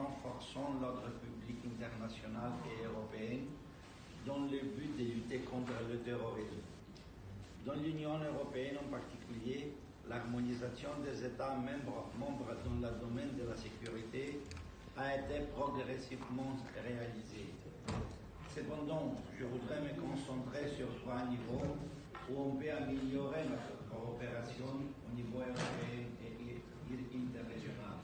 renforçant l'ordre public international et européen dans le but de lutter contre le terrorisme. Dans l'Union européenne en particulier, l'harmonisation des États membres dans le domaine de la sécurité a été progressivement réalisée. Cependant, je voudrais me concentrer sur trois niveaux où on peut améliorer notre coopération au niveau européen et interrégional.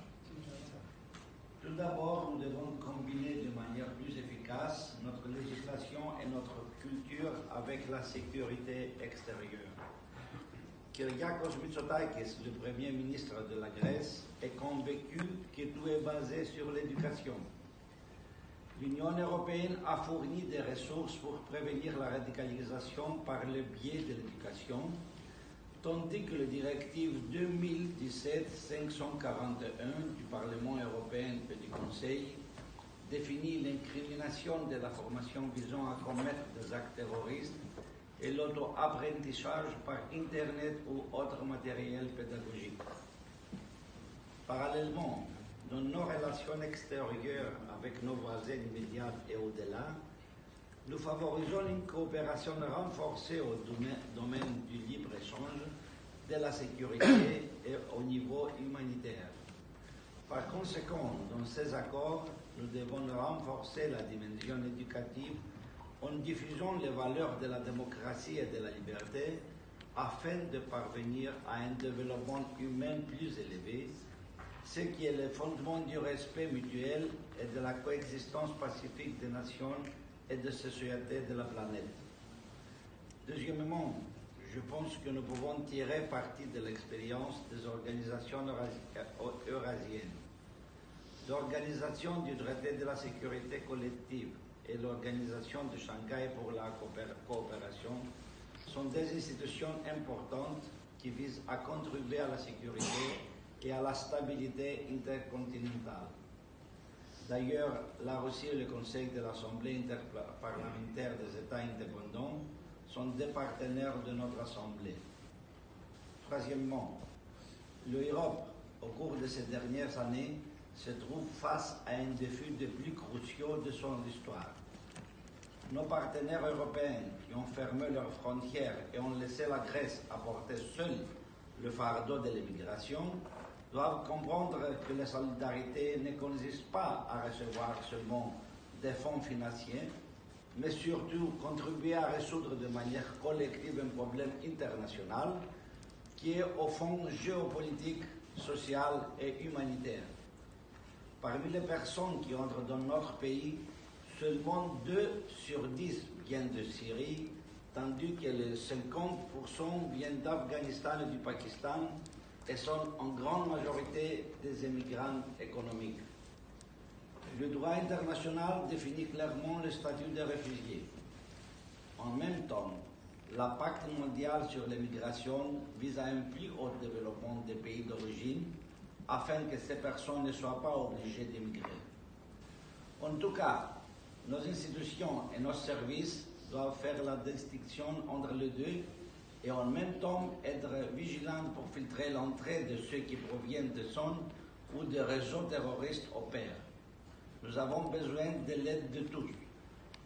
Tout d'abord, nous devons combiner de manière plus efficace notre législation et notre culture avec la sécurité extérieure. Kyriakos Mitsotakis, le Premier ministre de la Grèce, est convaincu que tout est basé sur l'éducation. L'Union européenne a fourni des ressources pour prévenir la radicalisation par le biais de l'éducation, tandis que la directive 2017-541 du Parlement européen et du Conseil définit l'incrimination de la formation visant à commettre des actes terroristes et l'auto-apprentissage par Internet ou autre matériel pédagogique. Parallèlement, dans nos relations extérieures avec nos voisins immédiats et au-delà, nous favorisons une coopération renforcée au domaine du libre-échange, de la sécurité et au niveau humanitaire. Par conséquent, dans ces accords, nous devons renforcer la dimension éducative en diffusant les valeurs de la démocratie et de la liberté afin de parvenir à un développement humain plus élevé, ce qui est le fondement du respect mutuel et de la coexistence pacifique des nations et des sociétés de la planète. Deuxièmement, je pense que nous pouvons tirer parti de l'expérience des organisations eurasiennes. L'Organisation du traité de la sécurité collective et l'Organisation de Shanghai pour la coopération sont des institutions importantes qui visent à contribuer à la sécurité et à la stabilité intercontinentale. D'ailleurs, la Russie et le Conseil de l'Assemblée interparlementaire des États indépendants sont des partenaires de notre Assemblée. Troisièmement, l'Europe, au cours de ces dernières années, se trouve face à un défi des plus cruciaux de son histoire. Nos partenaires européens qui ont fermé leurs frontières et ont laissé la Grèce apporter seule le fardeau de l'immigration doivent comprendre que la solidarité ne consiste pas à recevoir seulement des fonds financiers, mais surtout contribuer à résoudre de manière collective un problème international qui est au fond géopolitique, social et humanitaire. Parmi les personnes qui entrent dans notre pays, seulement 2 sur 10 viennent de Syrie, tandis que les 50% viennent d'Afghanistan et du Pakistan et sont en grande majorité des immigrants économiques. Le droit international définit clairement le statut des réfugiés. En même temps, la Pacte mondiale sur l'immigration vise à un plus haut développement des pays d'origine afin que ces personnes ne soient pas obligées d'émigrer. En tout cas, nos institutions et nos services doivent faire la distinction entre les deux et en même temps être vigilants pour filtrer l'entrée de ceux qui proviennent de zones où des réseaux terroristes opèrent. Nous avons besoin de l'aide de tous,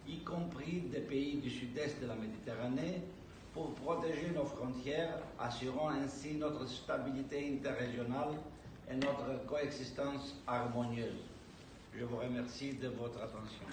y compris des pays du sud-est de la Méditerranée, pour protéger nos frontières, assurant ainsi notre stabilité interrégionale et notre coexistence harmonieuse. Je vous remercie de votre attention.